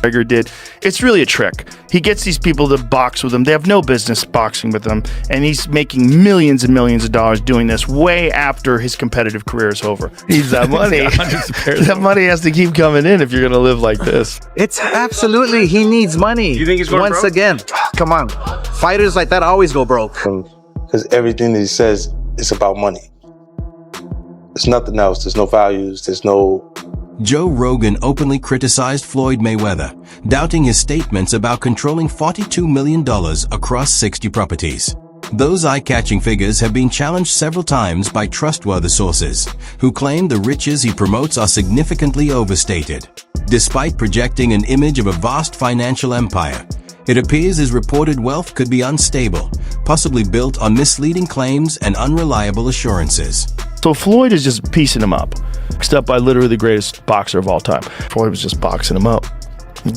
McGregor did. It's really a trick. He gets these people to box with him. They have no business boxing with him, and he's making millions and millions of dollars doing this way after his competitive career is over. Needs that money. That money has to keep coming in if you're going to live like this. It's absolutely, he needs money. You think he's going Once broke? again, come on. Fighters like that always go broke. Because everything that he says is about money. There's nothing else. There's no values. There's no... Joe Rogan openly criticized Floyd Mayweather, doubting his statements about controlling $42 million across 60 properties. Those eye-catching figures have been challenged several times by trustworthy sources, who claim the riches he promotes are significantly overstated. Despite projecting an image of a vast financial empire, it appears his reported wealth could be unstable, possibly built on misleading claims and unreliable assurances. So Floyd is just piecing him up. Boxed up by literally the greatest boxer of all time. Floyd was just boxing him up,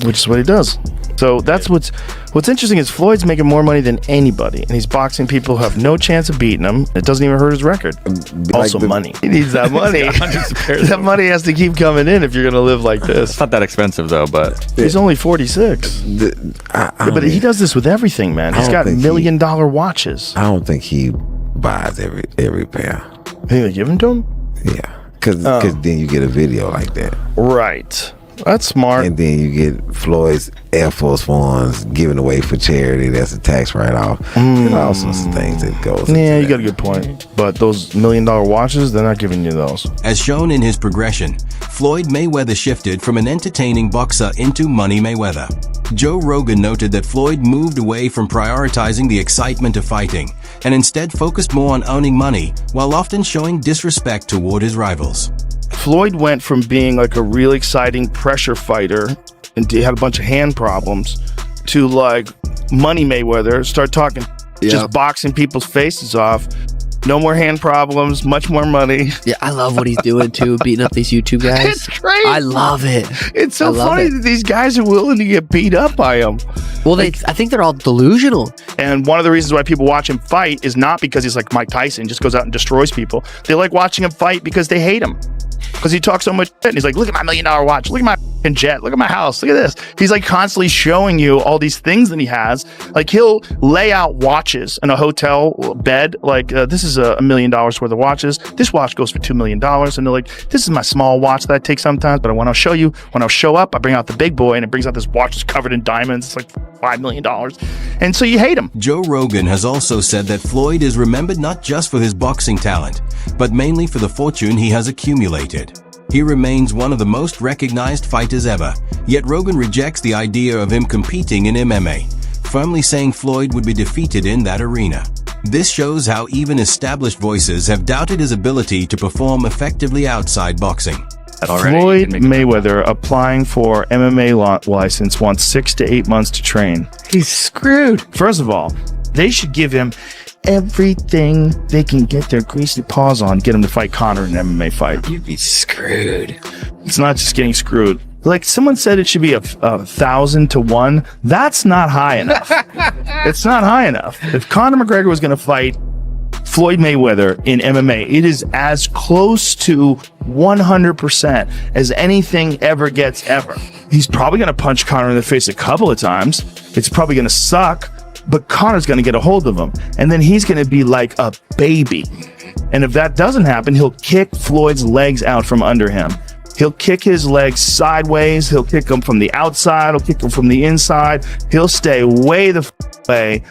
which is what he does. So that's what's interesting is Floyd's making more money than anybody, and he's boxing people who have no chance of beating him. It doesn't even hurt his record. Also money. He needs that money. That money has to keep coming in if you're going to live like this. It's not that expensive though, but He's only 46. But he does this with everything, man. He's got $1 million watches. I don't think he buys every pair. You think they give them to him? Yeah, because then you get a video like that. Right. That's smart. And then you get Floyd's Air Force Ones given away for charity. That's a tax write-off. There's all sorts of things that goes into Yeah, you that. got a good point. But those $1 million watches, they're not giving you those. As shown in his progression, Floyd Mayweather shifted from an entertaining boxer into Money Mayweather. Joe Rogan noted that Floyd moved away from prioritizing the excitement of fighting and instead focused more on owning money, while often showing disrespect toward his rivals. Floyd went from being like a really exciting pressure fighter and he had a bunch of hand problems to like Money Mayweather, start talking, just boxing people's faces off. No more hand problems, much more money. Yeah, I love what he's doing too, beating up these YouTube guys. It's great. I love it. It's so funny that these guys are willing to get beat up by him. Well, I think they're all delusional. And one of the reasons why people watch him fight is not because he's like Mike Tyson, just goes out and destroys people. They like watching him fight because they hate him. Because he talks so much shit. And he's like, look at my $1 million watch. Look at my f***ing jet. Look at my house. Look at this. He's like constantly showing you all these things that he has. Like he'll lay out watches in a hotel bed. Like this is $1 million worth of watches. This watch goes for $2 million. And they're like, this is my small watch that I take sometimes. But when I'll show you, when I'll show up, I bring out the big boy and it brings out this watch that's covered in diamonds. It's like $5 million. And so you hate him. Joe Rogan has also said that Floyd is remembered not just for his boxing talent, but mainly for the fortune he has accumulated. He remains one of the most recognized fighters ever, yet Rogan rejects the idea of him competing in MMA, firmly saying Floyd would be defeated in that arena. This shows how even established voices have doubted his ability to perform effectively outside boxing. Floyd Mayweather applying for MMA license wants 6 to 8 months to train. He's screwed. First of all, they should give him everything they can get their greasy paws on, get him to fight Conor in an MMA fight. You'd be screwed. It's not just getting screwed. Like someone said it should be 1,000 to 1. That's not high enough. It's not high enough. If Conor McGregor was going to fight Floyd Mayweather in MMA, it is as close to 100% as anything ever gets ever. He's probably going to punch Conor in the face a couple of times. It's probably going to suck. But Conor's going to get a hold of him. And then he's going to be like a baby. And if that doesn't happen, he'll kick Floyd's legs out from under him. He'll kick his legs sideways. He'll kick them from the outside. He'll kick them from the inside. He'll stay way the way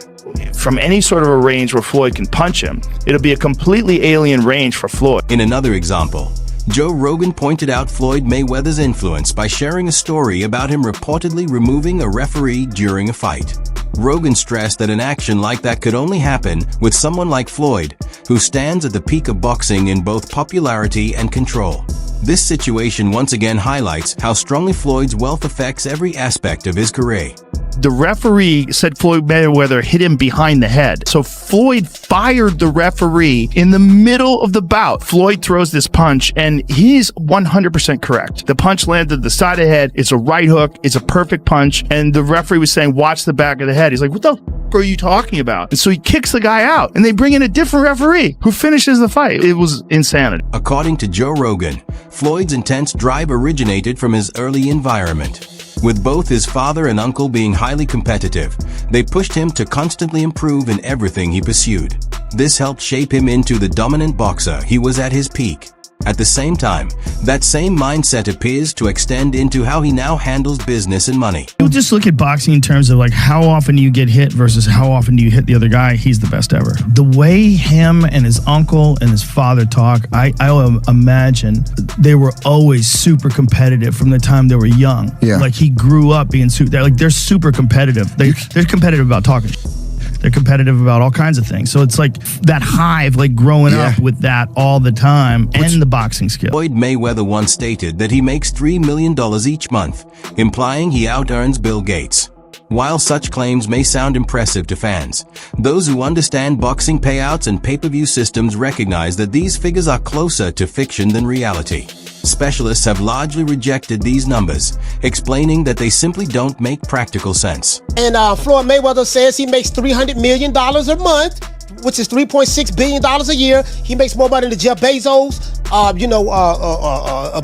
from any sort of a range where Floyd can punch him. It'll be a completely alien range for Floyd. In another example, Joe Rogan pointed out Floyd Mayweather's influence by sharing a story about him reportedly removing a referee during a fight. Rogan stressed that an action like that could only happen with someone like Floyd, who stands at the peak of boxing in both popularity and control. This situation once again highlights how strongly Floyd's wealth affects every aspect of his career. The referee said Floyd Mayweather hit him behind the head. So Floyd fired the referee in the middle of the bout. Floyd throws this punch and he's 100% correct. The punch landed the side of the head. It's a right hook. It's a perfect punch. And the referee was saying, watch the back of the head. He's like, what the f are you talking about? And so he kicks the guy out and they bring in a different referee who finishes the fight. It was insanity. According to Joe Rogan, Floyd's intense drive originated from his early environment. With both his father and uncle being highly competitive, they pushed him to constantly improve in everything he pursued. This helped shape him into the dominant boxer he was at his peak. At the same time, that same mindset appears to extend into how he now handles business and money. You just look at boxing in terms of like how often do you get hit versus how often do you hit the other guy. He's the best ever. The way him and his uncle and his father talk, I imagine they were always super competitive from the time they were young. Yeah. Like he grew up being they're super competitive. They're competitive about talking. They're competitive about all kinds of things. So it's like that hive, like growing up with that all the time and the boxing skill. Floyd Mayweather once stated that he makes $3 million each month, implying he out-earns Bill Gates. While such claims may sound impressive to fans, those who understand boxing payouts and pay-per-view systems recognize that these figures are closer to fiction than reality. Specialists have largely rejected these numbers, explaining that they simply don't make practical sense. And Floyd Mayweather says he makes $300 million a month, which is $3.6 billion a year. He makes more money than Jeff Bezos,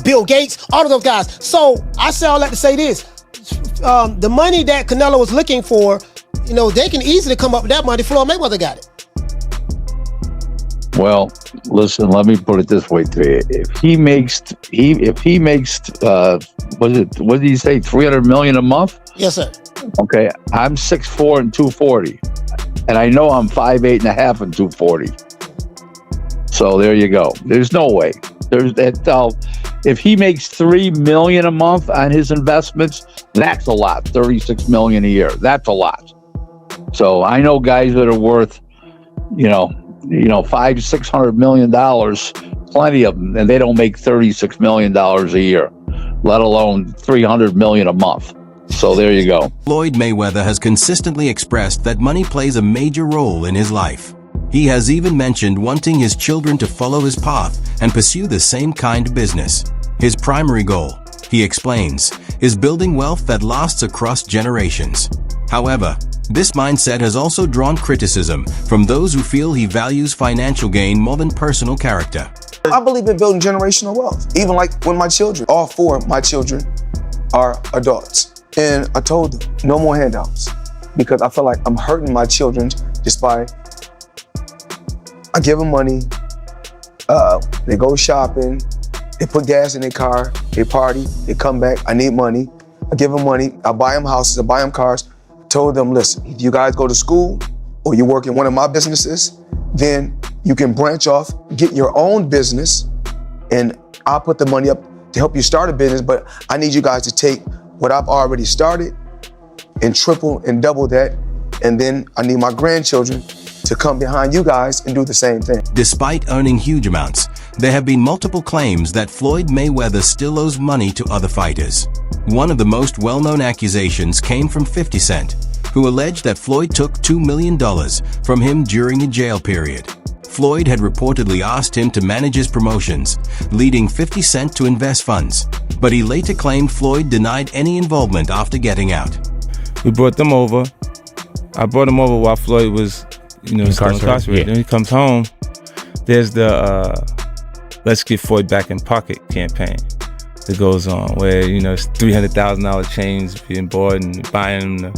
Bill Gates, all of those guys. So I say all that to say this. The money that Canelo was looking for, they can easily come up with that money. Floyd Mayweather got it. Well, listen, let me put it this way to you. If he makes what did he say, 300 million a month? Yes, sir. Okay, I'm 6'4" and 240. And I know I'm 5'8" and a half and 240. So there you go. There's no way. There's that. If he makes $3 million a month on his investments, that's a lot. $36 million a year. That's a lot. So I know guys that are worth, $500-600 million, plenty of them, and they don't make $36 million a year, let alone $300 million a month. So there you go. Floyd Mayweather has consistently expressed that money plays a major role in his life. He has even mentioned wanting his children to follow his path and pursue the same kind of business. His primary goal, he explains, is building wealth that lasts across generations. However, this mindset has also drawn criticism from those who feel he values financial gain more than personal character. I believe in building generational wealth. Even like when my children, all four of my children are adults. And I told them, no more handouts. Because I feel like I'm hurting my children just by, I give them money, they go shopping, they put gas in their car, they party, they come back, I need money. I give them money, I buy them houses, I buy them cars. Told them, listen, if you guys go to school or you work in one of my businesses, then you can branch off, get your own business, and I'll put the money up to help you start a business, but I need you guys to take what I've already started and triple and double that, and then I need my grandchildren to come behind you guys and do the same thing. Despite earning huge amounts, there have been multiple claims that Floyd Mayweather still owes money to other fighters. One of the most well-known accusations came from 50 Cent, who alleged that Floyd took $2 million from him during a jail period. Floyd had reportedly asked him to manage his promotions, leading 50 Cent to invest funds, but he later claimed Floyd denied any involvement after getting out. We brought them over. I brought him over while Floyd was, still incarcerated. Then he comes home. There's the Let's Get Floyd Back in Pocket campaign that goes on, where it's $300,000 chains being bought and buying the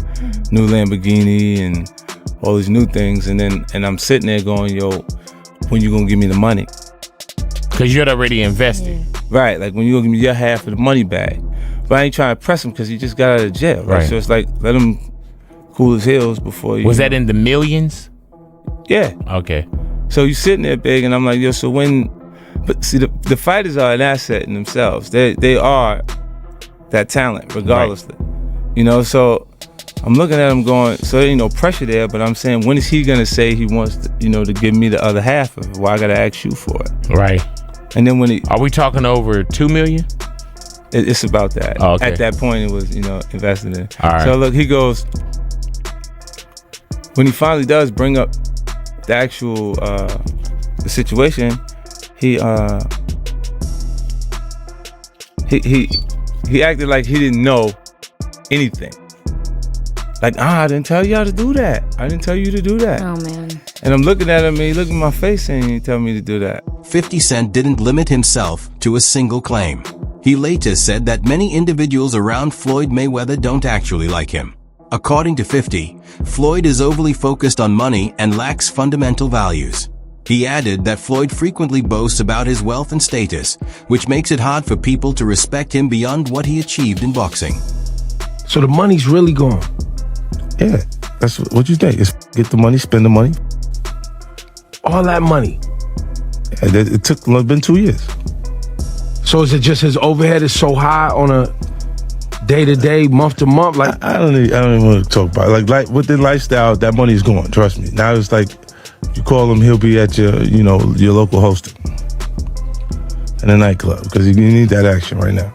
new Lamborghini and all these new things, and I'm sitting there going, yo, when you gonna give me the money? Because you had already invested. Right, like when you gonna give me your half of the money back. But I ain't trying to press him because he just got out of jail, right? So it's like, let him cool his heels before you. Was that in the millions? Yeah. Okay. So you sitting there big, and I'm like, yo, so when, but see, the fighters are an asset in themselves. They are that talent, regardless. Right. So I'm looking at him going, so there ain't no pressure there, but I'm saying, when is he gonna say he wants to, to give me the other half of it? Why I gotta ask you for it? Right. And then when are we talking over $2 million? It's about that. Oh, okay. At that point, it was, invested in. All right. So look, he goes, when he finally does bring up the actual the situation, he acted like he didn't know anything. Like, I didn't tell y'all to do that. I didn't tell you to do that. Oh, man. And I'm looking at him, and he looked in my face and he told me to do that. 50 Cent didn't limit himself to a single claim. He later said that many individuals around Floyd Mayweather don't actually like him. According to 50, Floyd is overly focused on money and lacks fundamental values. He added that Floyd frequently boasts about his wealth and status, which makes it hard for people to respect him beyond what he achieved in boxing. So the money's really gone. Yeah, that's what you think. It's get the money, spend the money. All that money. And it took been 2 years. So is it just his overhead is so high on a day-to-day, month-to-month? Like I don't even want to talk about it. Like with the lifestyle, that money's gone. Trust me. Now it's like you call him, he'll be at your local hosting in a nightclub because you need that action right now.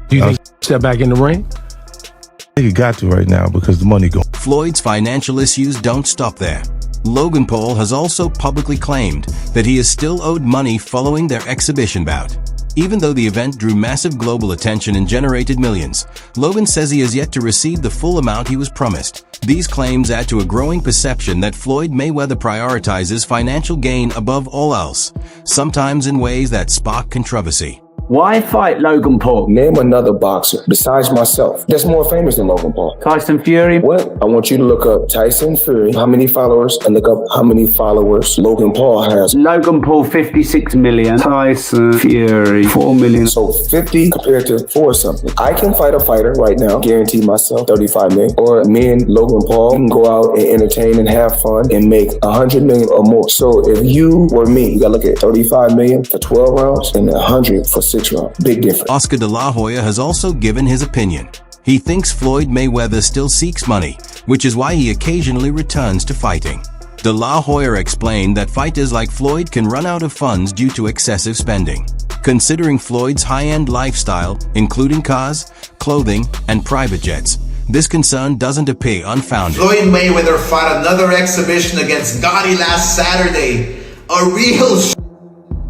Do you think step back in the ring? I think you got to right now because the money gone. Floyd's financial issues don't stop there. Logan Paul has also publicly claimed that he is still owed money following their exhibition bout. Even though the event drew massive global attention and generated millions, Logan says he has yet to receive the full amount he was promised. These claims add to a growing perception that Floyd Mayweather prioritizes financial gain above all else, sometimes in ways that spark controversy. Why fight Logan Paul? Name another boxer besides myself that's more famous than Logan Paul. Tyson Fury? Well, I want you to look up Tyson Fury, how many followers, and look up how many followers Logan Paul has. Logan Paul, 56 million. Tyson Fury, 4 million. So 50 compared to 4 something. I can fight a fighter right now, guarantee myself 35 million. Or me and Logan Paul can go out and entertain and have fun and make 100 million or more. So if you were me, you gotta look at 35 million for 12 rounds and 100 for 6 rounds. Big difference. Oscar De La Hoya has also given his opinion. He thinks Floyd Mayweather still seeks money, which is why he occasionally returns to fighting. De La Hoya explained that fighters like Floyd can run out of funds due to excessive spending. Considering Floyd's high-end lifestyle, including cars, clothing, and private jets, this concern doesn't appear unfounded. Floyd Mayweather fought another exhibition against Gotti last Saturday. A real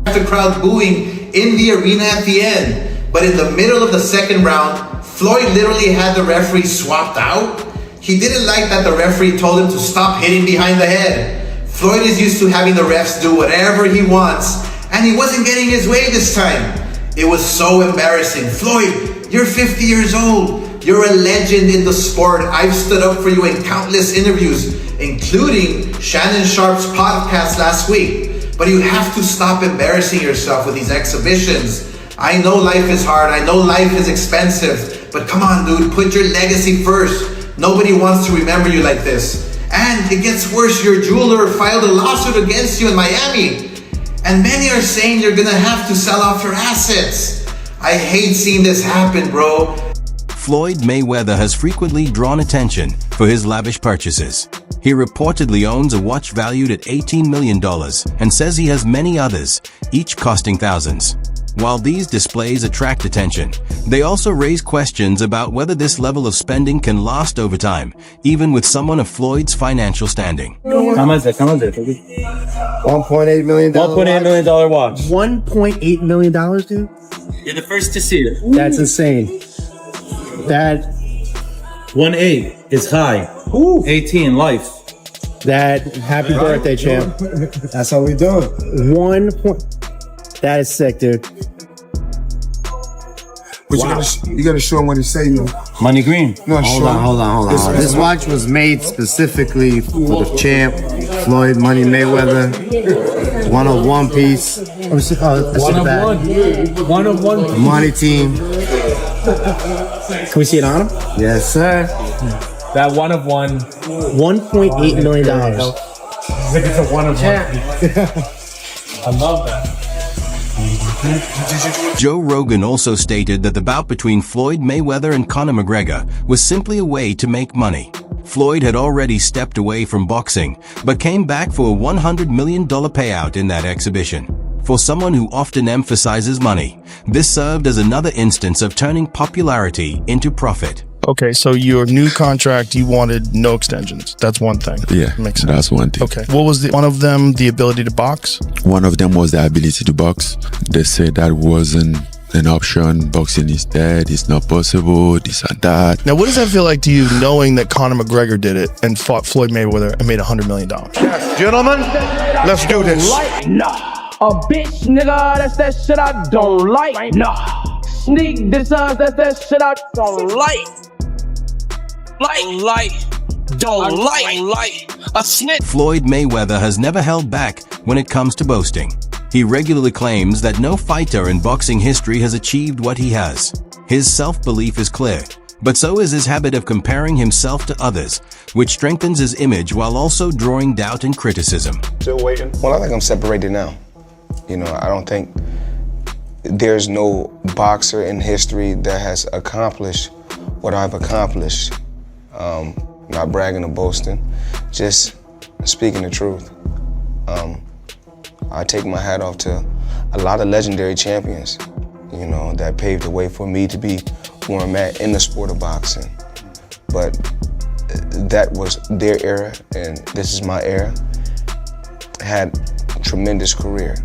the crowd booing in the arena at the end. But in the middle of the second round, Floyd literally had the referee swapped out. He didn't like that the referee told him to stop hitting behind the head. Floyd is used to having the refs do whatever he wants, and he wasn't getting his way this time. It was so embarrassing. Floyd, you're 50 years old. You're a legend in the sport. I've stood up for you in countless interviews, including Shannon Sharp's podcast last week. But you have to stop embarrassing yourself with these exhibitions. I know life is hard. I know life is expensive. But come on, dude, put your legacy first. Nobody wants to remember you like this. And it gets worse. Your jeweler filed a lawsuit against you in Miami. And many are saying you're gonna have to sell off your assets. I hate seeing this happen, bro. Floyd Mayweather has frequently drawn attention for his lavish purchases. He reportedly owns a watch valued at $18 million and says he has many others, each costing thousands. While these displays attract attention, they also raise questions about whether this level of spending can last over time, even with someone of Floyd's financial standing. How much is it? $1.8 million. $1.8 million watch. $1.8 million, dude? You're the first to see it. That's insane. That 1.8 is high. 18 life. That happy birthday, champ. That's how we do it. That is sick, dude. But you gotta show him what he say, you know. Money green. No, hold on. This watch was made specifically for the champ, Floyd Money Mayweather. 101 piece. One of one. Money team. Can we see it on him? Yes, sir. That one of one. $1.8 million. I think it's a one of one. I love that. Joe Rogan also stated that the bout between Floyd Mayweather and Conor McGregor was simply a way to make money. Floyd had already stepped away from boxing, but came back for a $100 million payout in that exhibition. For someone who often emphasizes money, this served as another instance of turning popularity into profit. Okay, so your new contract, you wanted no extensions. That's one thing. Yeah, makes sense. That's one thing. Okay, what was one of them? The ability to box? One of them was the ability to box. They said that wasn't an option. Boxing is dead. It's not possible. This and that. Now, what does that feel like to you, knowing that Conor McGregor did it and fought Floyd Mayweather and made $100 million? Yes, gentlemen, let's do this. bitch, nigga, that's that shit I don't like. Nah. Sneak this that's that shit I don't like. Don't like. A snitch. Floyd Mayweather has never held back when it comes to boasting. He regularly claims that no fighter in boxing history has achieved what he has. His self-belief is clear, but so is his habit of comparing himself to others, which strengthens his image while also drawing doubt and criticism. Still waiting? Well, I think I'm separated now. You know, I don't think there's no boxer in history that has accomplished what I've accomplished. Not bragging or boasting, just speaking the truth. I take my hat off to a lot of legendary champions, you know, that paved the way for me to be where I'm at in the sport of boxing. But that was their era, and this is my era. Had a tremendous career.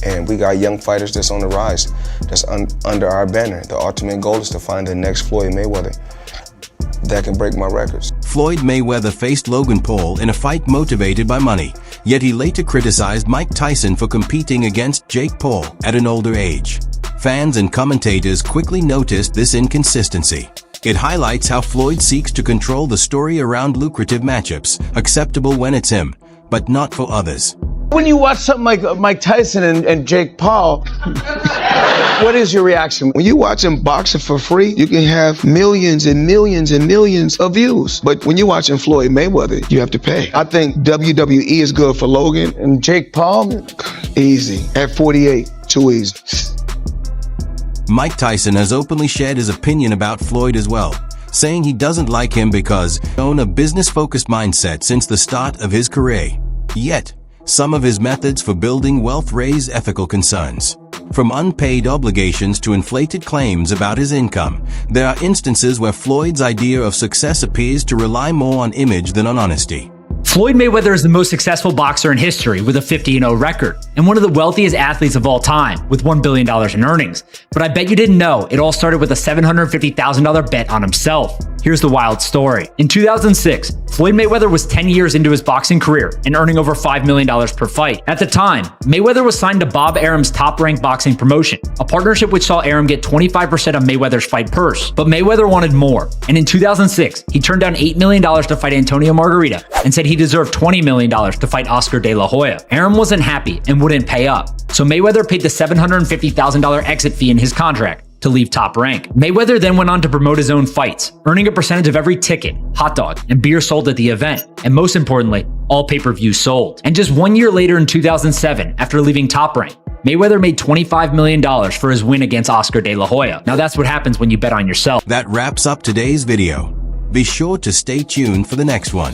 And we got young fighters that's on the rise, that's under our banner. The ultimate goal is to find the next Floyd Mayweather that can break my records. Floyd Mayweather faced Logan Paul in a fight motivated by money, yet he later criticized Mike Tyson for competing against Jake Paul at an older age. Fans and commentators quickly noticed this inconsistency. It highlights how Floyd seeks to control the story around lucrative matchups, acceptable when it's him, but not for others. When you watch something like Mike Tyson and Jake Paul, what is your reaction? When you watch them boxing for free, you can have millions and millions and millions of views. But when you're watching Floyd Mayweather, you have to pay. I think WWE is good for Logan, and Jake Paul, easy. At 48, too easy. Mike Tyson has openly shared his opinion about Floyd as well, saying he doesn't like him because he owns a business-focused mindset since the start of his career. Yet, some of his methods for building wealth raise ethical concerns. From unpaid obligations to inflated claims about his income, there are instances where Floyd's idea of success appears to rely more on image than on honesty. Floyd Mayweather is the most successful boxer in history with a 50-0 record, and one of the wealthiest athletes of all time with $1 billion in earnings. But I bet you didn't know it all started with a $750,000 bet on himself. Here's the wild story. In 2006, Floyd Mayweather was 10 years into his boxing career and earning over $5 million per fight. At the time, Mayweather was signed to Bob Arum's Top-Rank Boxing promotion, a partnership which saw Arum get 25% of Mayweather's fight purse. But Mayweather wanted more, and in 2006, he turned down $8 million to fight Antonio Margarita and said he deserved $20 million to fight Oscar De La Hoya. Arum wasn't happy and wouldn't pay up, so Mayweather paid the $750,000 exit fee in his contract to leave Top Rank. Mayweather then went on to promote his own fights, earning a percentage of every ticket, hot dog, and beer sold at the event, and most importantly, all pay-per-views sold. And just 1 year later in 2007, after leaving Top Rank, Mayweather made $25 million for his win against Oscar De La Hoya. Now that's what happens when you bet on yourself. That wraps up today's video. Be sure to stay tuned for the next one.